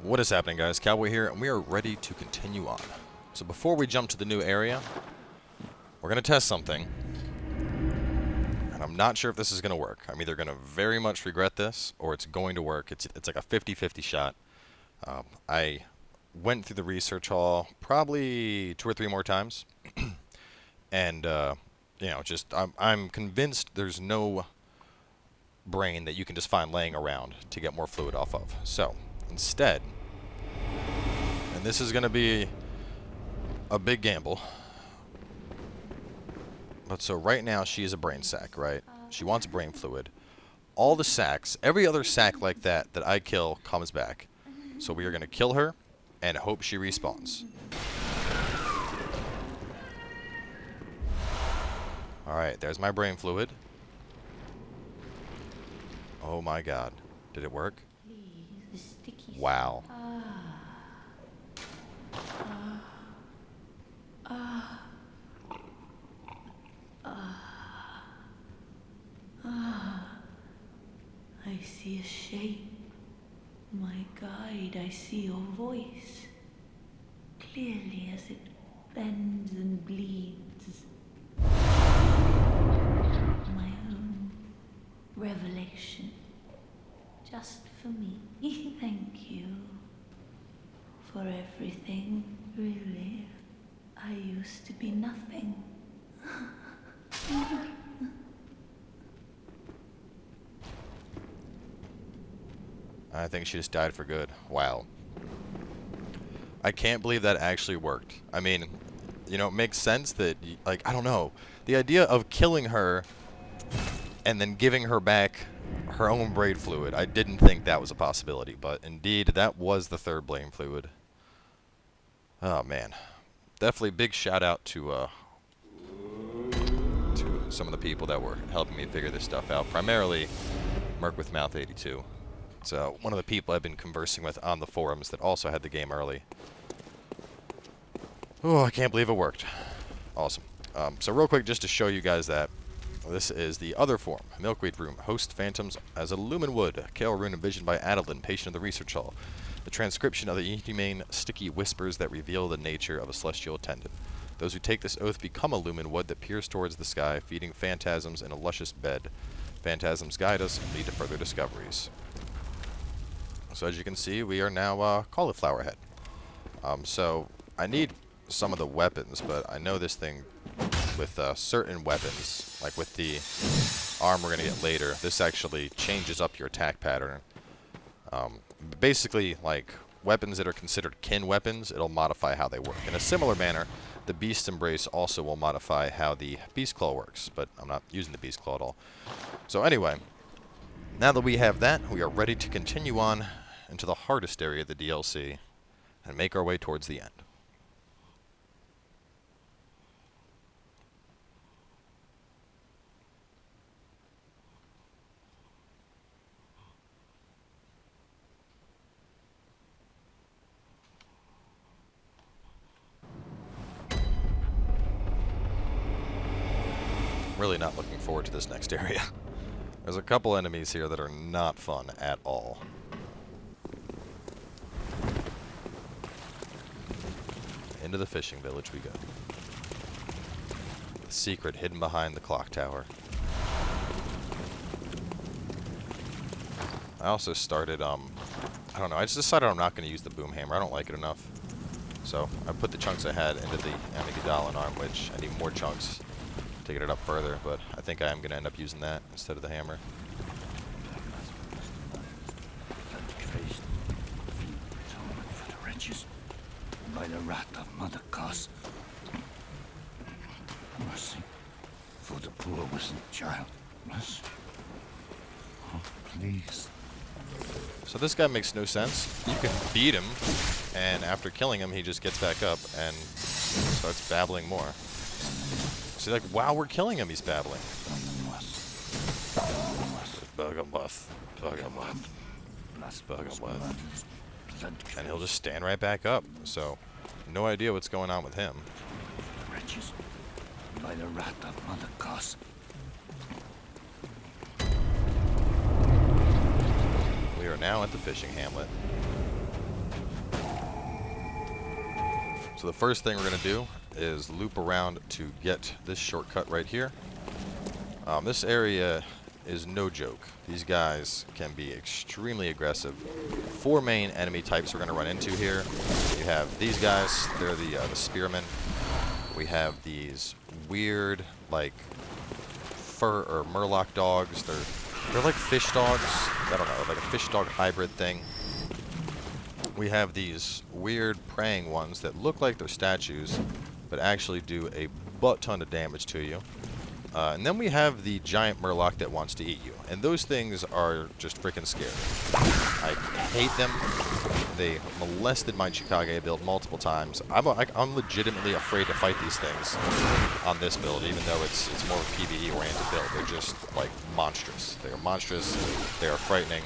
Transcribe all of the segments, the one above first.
What is happening, guys? Cowboy here, and we are ready to continue on. So before we jump to the new area, we're going to test something. And I'm not sure if this is going to work. I'm either going to very much regret this, or it's going to work. It's like a 50-50 shot. I went through the research hall probably 2 or 3 more times. And, you know, just I'm convinced there's no brain that you can just find laying around to get more fluid off of. So, instead, and this is going to be a big gamble, but so right now she is a brain sac, right? She wants brain fluid. All the sacs, every other sac like that I kill comes back. So we are going to kill her and hope she respawns. Alright, there's my brain fluid. Oh my god. Did it work? Wow. I see a shape. My guide, I see your voice. Clearly as it bends and bleeds. My own revelation. Just for me. Thank you. For everything, really. I used to be nothing. I think she just died for good. Wow. I can't believe that actually worked. I mean, you know, it makes sense that, like, I don't know. The idea of killing her and then giving her back her own brain fluid, I didn't think that was a possibility. But indeed, that was the third brain fluid. Oh, man. Definitely big shout out to some of the people that were helping me figure this stuff out. Primarily, Merc with Mouth 82. So one of the people I've been conversing with on the forums that also had the game early. Oh, I can't believe it worked. Awesome. So real quick, just to show you guys that this is the other form. Milkweed Room. Host phantoms as a lumen wood. Kale rune envisioned by Adeline, patient of the research hall. The transcription of the inhumane, sticky whispers that reveal the nature of a celestial attendant. Those who take this oath become a lumen wood that peers towards the sky, feeding phantasms in a luscious bed. Phantasms guide us and lead to further discoveries. So as you can see, we are now cauliflower head. So I need some of the weapons, but I know this thing with certain weapons, like with the arm we're going to get later, this actually changes up your attack pattern. Basically, like weapons that are considered kin weapons, it'll modify how they work. In a similar manner, the Beast Embrace also will modify how the Beast Claw works, but I'm not using the Beast Claw at all. So anyway, now that we have that, we are ready to continue on into the hardest area of the DLC and make our way towards the end. Really not looking forward to this next area. There's a couple enemies here that are not fun at all. Into the fishing village we go. The secret hidden behind the clock tower. I also started, I don't know, I just decided I'm not going to use the boom hammer. I don't like it enough. So I put the chunks I had into the amygdalin arm, which I need more chunks to get it up further, but I think I am going to end up using that instead of the hammer. By the wrath of Mother Goss. Mercy for the poor wisdom child. Mercy. Oh, please. So this guy makes no sense. You can beat him, and after killing him, he just gets back up and starts babbling more. So like, while we're killing him, he's babbling. Byrgenwerth. Byrgenwerth. Byrgenwerth. And he'll just stand right back up. So, no idea what's going on with him. Wretches, by the wrath of Mother Goss. We are now at the fishing hamlet. So the first thing we're going to do is loop around to get this shortcut right here. This area is no joke. These guys can be extremely aggressive. 4 main enemy types we're going to run into here. You have these guys. They're the spearmen. We have these weird, like, fur or murloc dogs. They're like fish dogs. I don't know, like a fish dog hybrid thing. We have these weird praying ones that look like they're statues, but actually do a butt ton of damage to you. And then we have the giant murloc that wants to eat you. And those things are just freaking scary. I hate them. They molested my Chikage build multiple times. I'm legitimately afraid to fight these things on this build, even though it's more of a PvE-oriented build. They're just, like, monstrous. They are monstrous. They are frightening.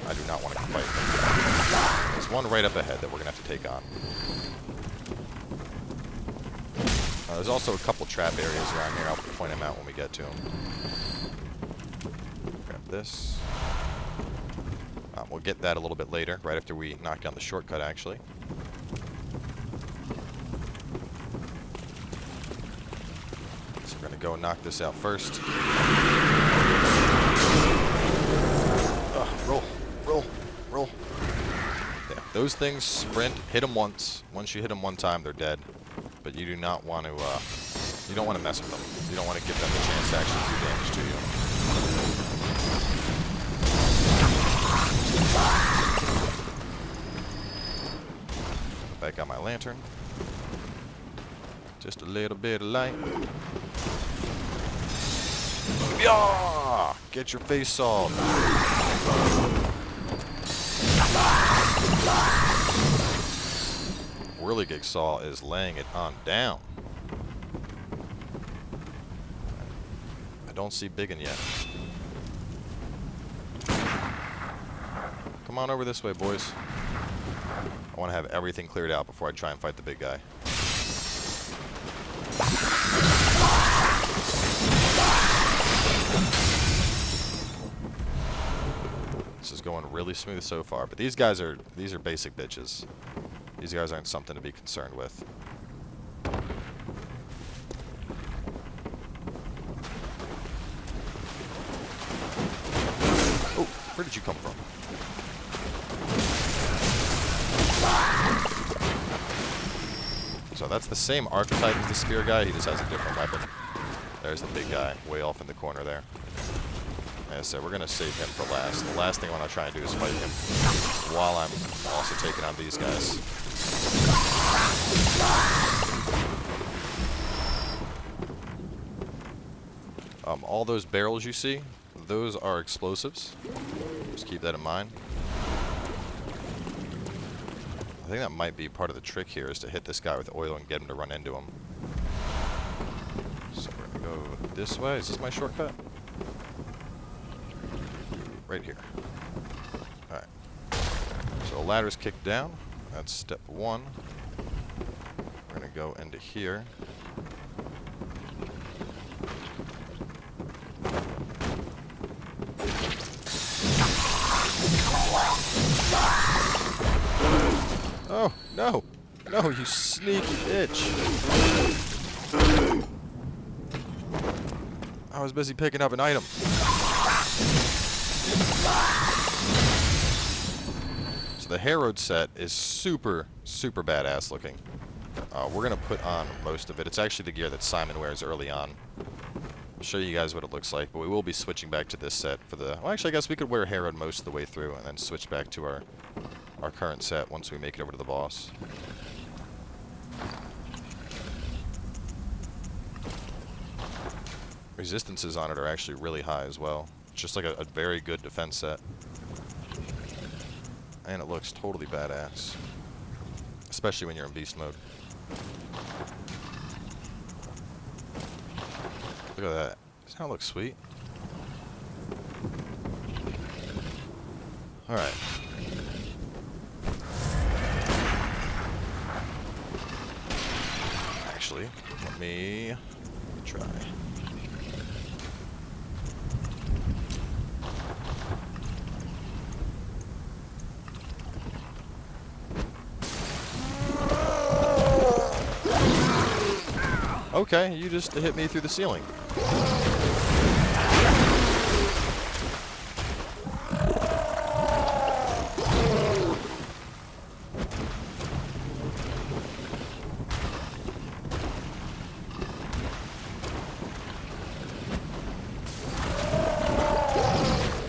I do not want to fight them. There's one right up ahead that we're going to have to take on. There's also a couple trap areas around here. I'll point them out when we get to them. Grab this. We'll get that a little bit later, right after we knock down the shortcut, actually. So we're going to go and knock this out first. Roll, roll, roll. Yeah, those things sprint, hit them once. Once you hit them one time, they're dead. But you do not want to, you don't want to mess with them. You don't want to give them the chance to actually do damage to you. Back on my lantern. Just a little bit of light. Yeah! Get your face sawed. Whirligig Saw is laying it on down. I don't see Biggin yet. Come on over this way, boys. I want to have everything cleared out before I try and fight the big guy. This is going really smooth so far, but these are basic bitches. These guys aren't something to be concerned with. Oh, where did you come from? So that's the same archetype as the spear guy, he just has a different weapon. There's the big guy, way off in the corner there. As I said, we're going to save him for last. The last thing I want to try and do is fight him while I'm also taking on these guys. All those barrels you see, those are explosives. Just keep that in mind. I think that might be part of the trick here, is to hit this guy with oil and get him to run into him. So we're going to go this way. Is this my shortcut? Right here. Alright. So the ladder's kicked down. That's step 1. We're going to go into here. Oh, no! No, you sneaky bitch! I was busy picking up an item. So the Herod set is super, super badass looking. We're going to put on most of it. It's actually the gear that Simon wears early on. I'll show you guys what it looks like, but we will be switching back to this set for the... Well, actually, I guess we could wear Herod most of the way through and then switch back to our current set once we make it over to the boss. Resistances on it are actually really high as well. It's just like a very good defense set. And it looks totally badass. Especially when you're in beast mode. Look at that. Doesn't that look sweet? Alright. Actually, let me try. Okay, you just hit me through the ceiling.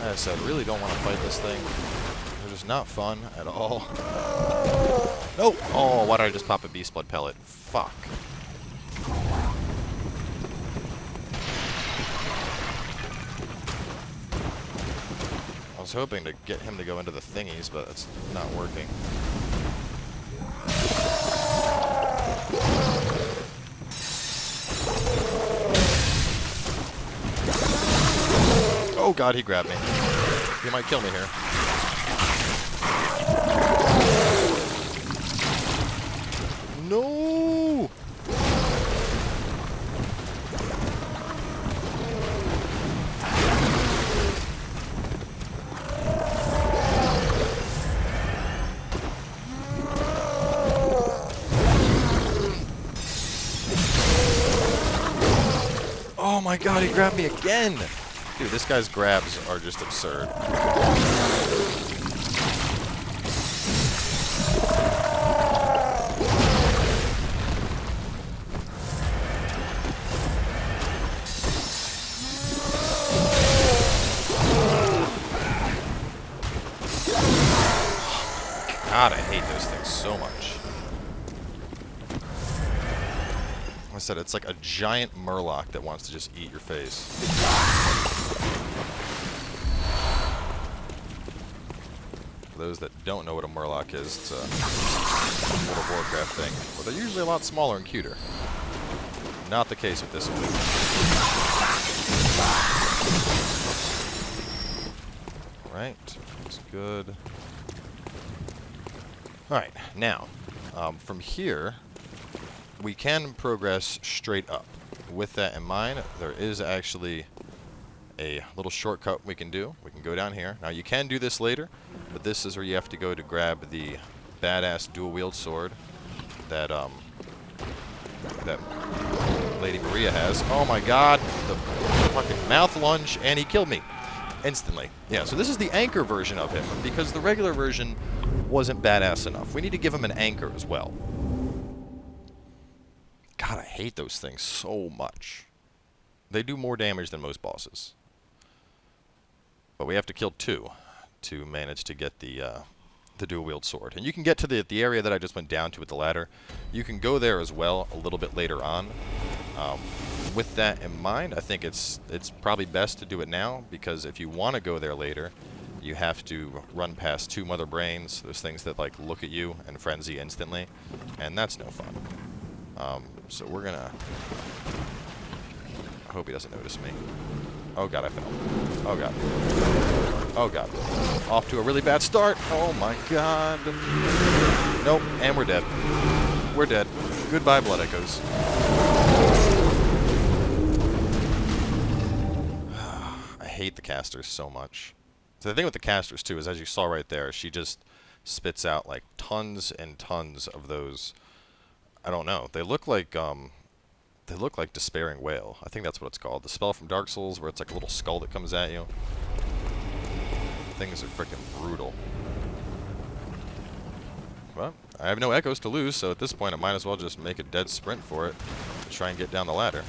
As I said, really don't want to fight this thing. They're just not fun at all. No! Oh, why did I just pop a beast blood pellet? Fuck. I was hoping to get him to go into the thingies, but it's not working. Oh god, he grabbed me. He might kill me here. No! Oh my god, he grabbed me again! Dude, this guy's grabs are just absurd. God, I hate those things so much. Like I said, it's like a giant murloc that wants to just eat your face. For those that don't know what a murloc is, it's a World of Warcraft thing. But they're usually a lot smaller and cuter. Not the case with this one. Right, looks good. Alright, now, from here, we can progress straight up. With that in mind, there is actually a little shortcut we can do. We can go down here. Now, you can do this later, but this is where you have to go to grab the badass dual-wield sword that, that Lady Maria has. Oh my god, the fucking mouth lunge, and he killed me instantly. Yeah, so this is the anchor version of him, because the regular version wasn't badass enough. We need to give him an anchor as well. God, I hate those things so much. They do more damage than most bosses. But we have to kill 2 to manage to get the dual-wield sword. And you can get to the area that I just went down to with the ladder. You can go there as well a little bit later on. With that in mind, I think it's probably best to do it now, because if you want to go there later, you have to run past 2 mother brains, those things that like look at you and frenzy instantly, and that's no fun. So we're gonna... I hope he doesn't notice me. Oh god, I fell. Oh god. Oh god. Off to a really bad start. Oh my god. Nope, and we're dead. We're dead. Goodbye, Blood Echoes. I hate the casters so much. So the thing with the casters too is, as you saw right there, she just spits out like tons and tons of those. I don't know. They look like Despairing Whale. I think that's what it's called. The spell from Dark Souls, where it's like a little skull that comes at you. Things are freaking brutal. Well, I have no echoes to lose, so at this point I might as well just make a dead sprint for it and try and get down the ladder.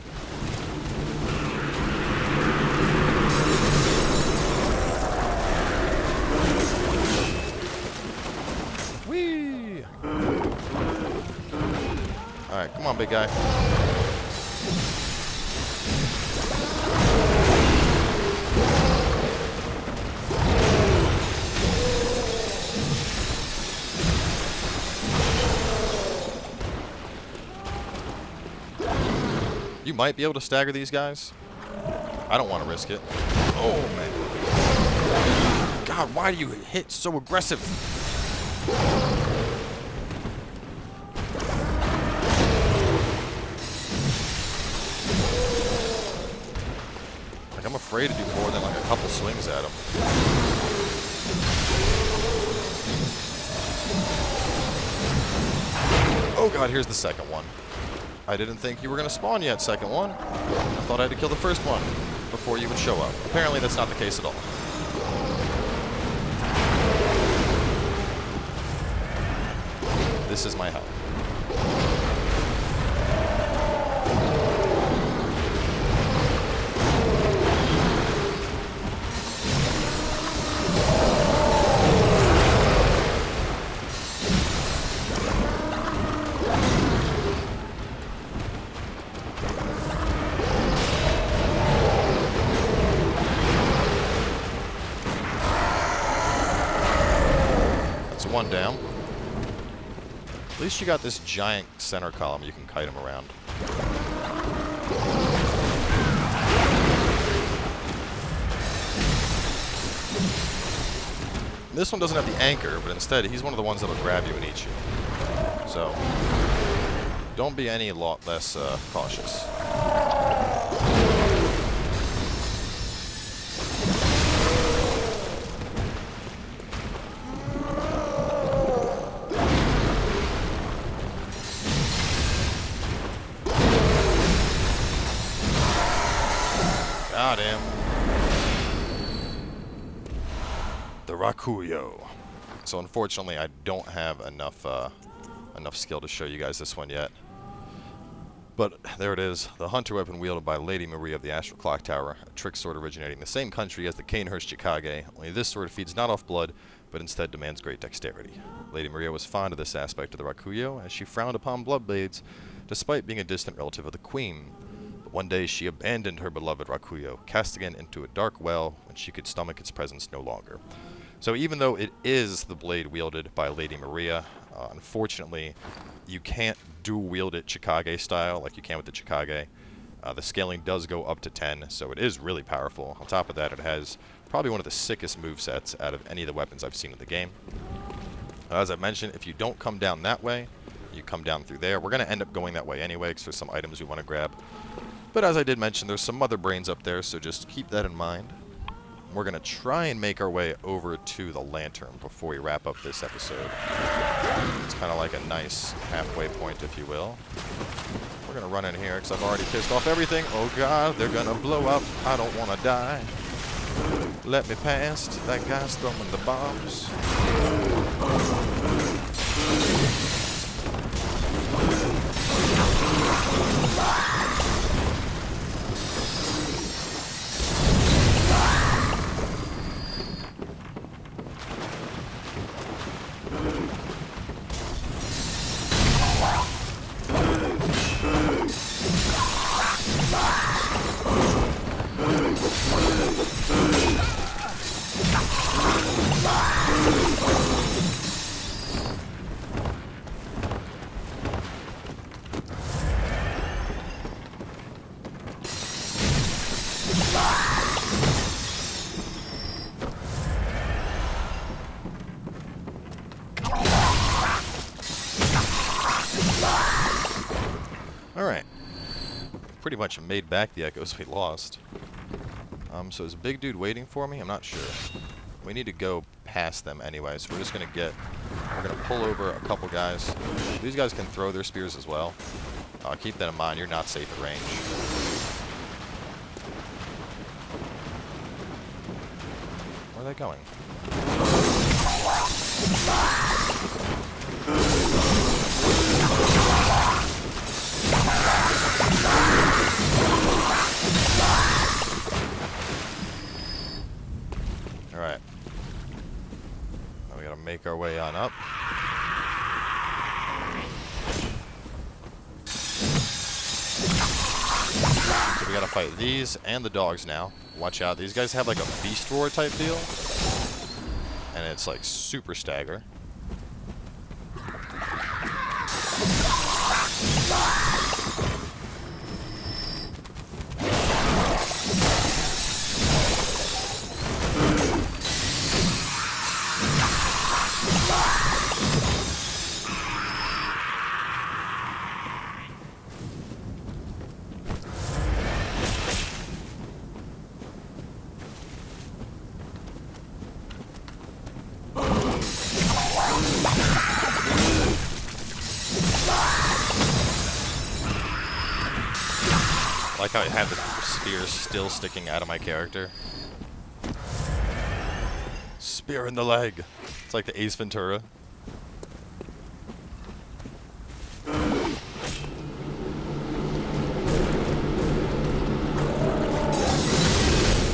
Whee! Alright, come on, big guy. You might be able to stagger these guys. I don't want to risk it. Oh, man. God, why do you hit so aggressive? Like, I'm afraid to do more than like a couple swings at him. Oh god, here's the second one. I didn't think you were going to spawn yet, second one. I thought I had to kill the first one before you would show up. Apparently that's not the case at all. This is my hell. One down. At least you got this giant center column you can kite him around. This one doesn't have the anchor, but instead he's one of the ones that'll grab you and eat you. So don't be any lot less cautious. Got him. The rakuyo. So unfortunately, I don't have enough skill to show you guys this one yet. But there it is, the hunter weapon wielded by Lady Maria of the Astral Clock Tower, a trick sword originating in the same country as the Cainhurst Chikage, only this sword feeds not off blood, but instead demands great dexterity. Lady Maria was fond of this aspect of the rakuyo, as she frowned upon blood blades, despite being a distant relative of the queen. One day she abandoned her beloved rakuyo, casting it into a dark well when she could stomach its presence no longer. So even though it is the blade wielded by Lady Maria, unfortunately you can't dual wield it Chikage style like you can with the Chikage. The scaling does go up to 10, so it is really powerful. On top of that, it has probably one of the sickest movesets out of any of the weapons I've seen in the game. As I mentioned, if you don't come down that way, you come down through there. We're going to end up going that way anyway because there's some items we want to grab. But as I did mention, there's some mother brains up there, so just keep that in mind. We're going to try and make our way over to the lantern before we wrap up this episode. It's kind of like a nice halfway point, if you will. We're going to run in here because I've already pissed off everything. Oh god, they're going to blow up. I don't want to die. Let me past. That guy's throwing the bombs. Alright. Pretty much made back the echoes we lost. So is a big dude waiting for me? I'm not sure. We need to go past them anyway, so we're just going to we're going to pull over a couple guys. These guys can throw their spears as well. Keep that in mind, you're not safe at range. Where are they going? Alright. Now we gotta make our way on up. So we gotta fight these and the dogs now. Watch out, these guys have like a beast roar type deal. And it's like super stagger. like how I had the spear still sticking out of my character. Spear in the leg. It's like the Ace Ventura.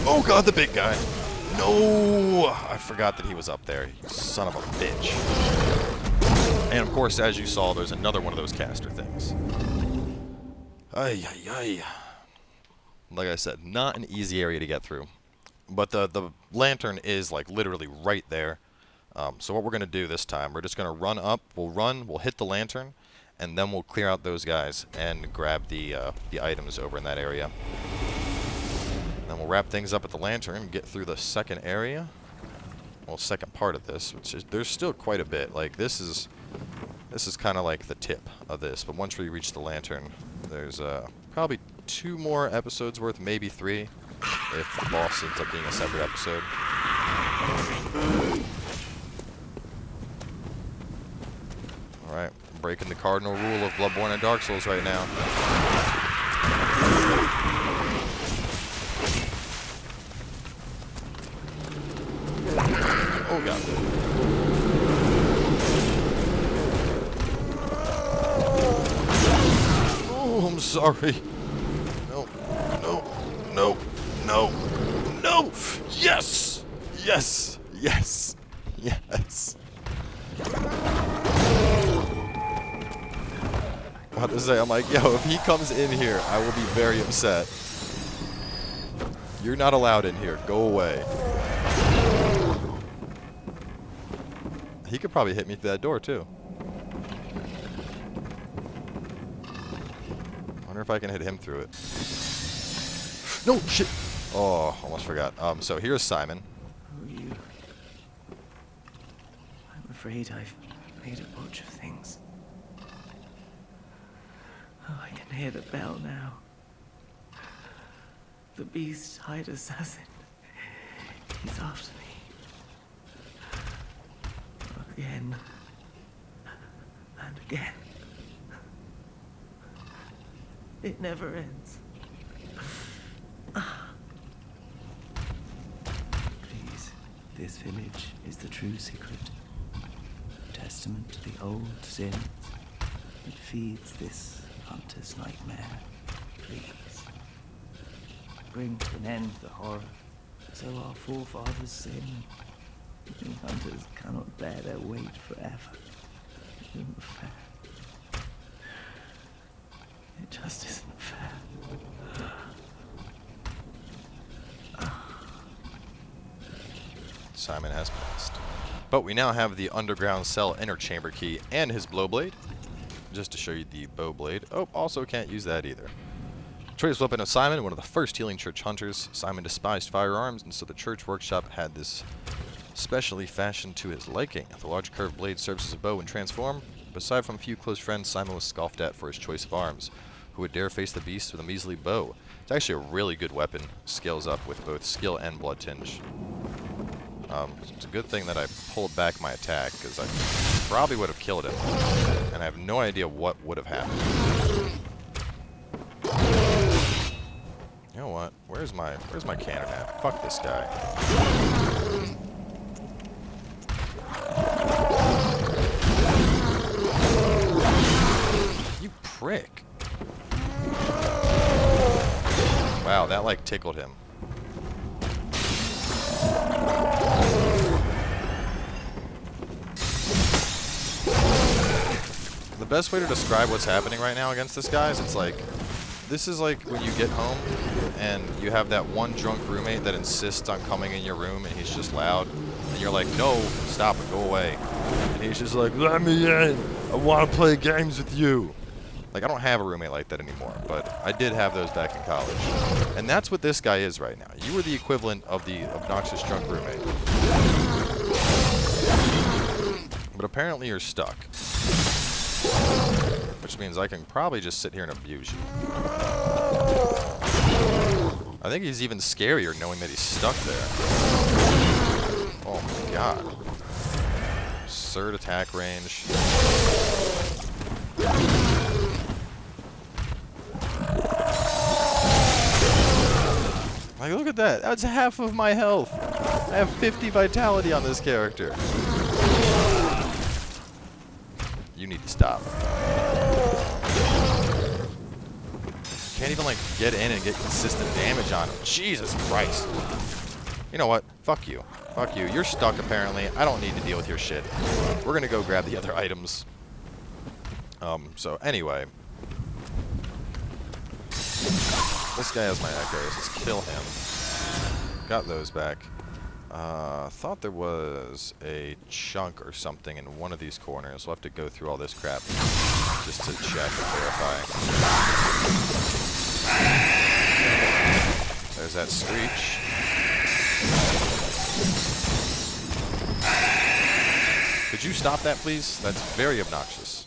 Oh god, the big guy. No! I forgot that he was up there. You son of a bitch. And of course, as you saw, there's another one of those caster things. Ay, ay, ay. Like I said, not an easy area to get through. But the lantern is like literally right there. So what we're going to do this time, we're just going to run up. We'll hit the lantern, and then we'll clear out those guys and grab the items over in that area. Then we'll wrap things up at the lantern and get through the second area. Well, second part of this, which is, there's still quite a bit. Like this is kind of like the tip of this. But once we reach the lantern, there's probably 2 more episodes worth, maybe 3, if the boss ends up being a separate episode. All right, breaking the cardinal rule of Bloodborne and Dark Souls right now. Oh god. Oh, I'm sorry. No, no, no, no, no! Yes! Yes! Yes! Yes! I have to say, I'm like, yo, if he comes in here, I will be very upset. You're not allowed in here. Go away. He could probably hit me through that door, too. Wonder if I can hit him through it. No, shit! Oh, almost forgot. So here's Simon. Who are you? I'm afraid I've made a bunch of things. Oh, I can hear the bell now. The beast hired assassin. He's after me. Again. And again. It never ends. Please, this village is the true secret. Testament to the old sin. It feeds this hunter's nightmare. Please. Bring to an end the horror, so our forefathers sinned. We hunters cannot bear their weight forever. It isn't fair. It just isn't fair. Simon has passed. But we now have the underground cell inner chamber key and his blowblade. Just to show you the bow blade. Oh, also can't use that either. Choice weapon of Simon, one of the first healing church hunters. Simon despised firearms, and so the church workshop had this specially fashioned to his liking. The large curved blade serves as a bow when transformed. But aside from a few close friends, Simon was scoffed at for his choice of arms. Who would dare face the beast with a measly bow? It's actually a really good weapon. Scales up with both skill and blood tinge. It's a good thing that I pulled back my attack, because I probably would have killed him. And I have no idea what would have happened. You know what? Where's my cannon at? Fuck this guy. You prick. Wow, that like tickled him. The best way to describe what's happening right now against this guy is it's like, this is like when you get home and you have that one drunk roommate that insists on coming in your room and he's just loud. And you're like, no, stop it, go away. And he's just like, let me in. I want to play games with you. Like, I don't have a roommate like that anymore, but I did have those back in college. And that's what this guy is right now. You were the equivalent of the obnoxious drunk roommate. But apparently you're stuck. Which means I can probably just sit here and abuse you. I think he's even scarier knowing that he's stuck there. Oh my god. Absurd attack range. at that. That's half of my health. I have 50 vitality on this character. You need to stop. Can't even, like, get in and get consistent damage on him. Jesus Christ. You know what? Fuck you. Fuck you. You're stuck, apparently. I don't need to deal with your shit. We're gonna go grab the other items. So, anyway. This guy has my echoes. Let's kill him. Got those back. Thought there was a chunk or something in one of these corners. We'll have to go through all this crap just to check and verify. There's that screech. Could you stop that, please? That's very obnoxious.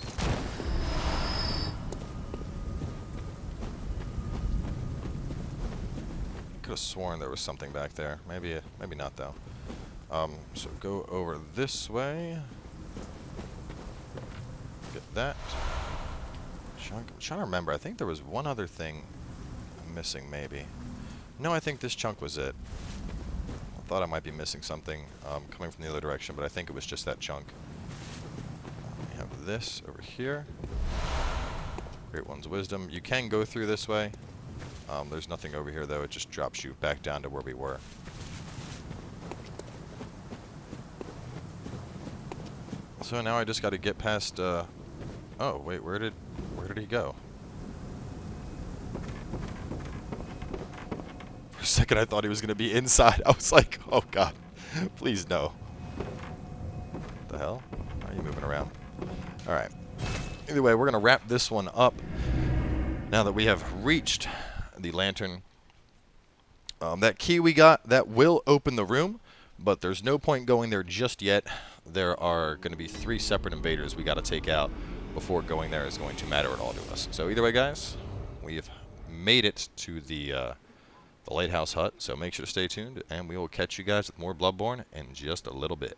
Could have sworn there was something back there. Maybe not though. So go over this way. Get that. I'm trying to remember. I think there was one other thing missing, maybe. No, I think this chunk was it. I thought I might be missing something coming from the other direction, but I think it was just that chunk. We have this over here. Great One's Wisdom. You can go through this way. There's nothing over here, though. It just drops you back down to where we were. So now I just got to get past. Oh wait, where did he go? For a second, I thought he was gonna be inside. I was like, oh god, please no. What the hell? Why are you moving around? All right. Either way, we're gonna wrap this one up now that we have reached the lantern. That key we got, that will open the room, but there's no point going there just yet. There are going to be 3 separate invaders we got to take out before going there is going to matter at all to us. So either way, guys, we've made it to the Lighthouse hut, so make sure to stay tuned, and we will catch you guys with more Bloodborne in just a little bit.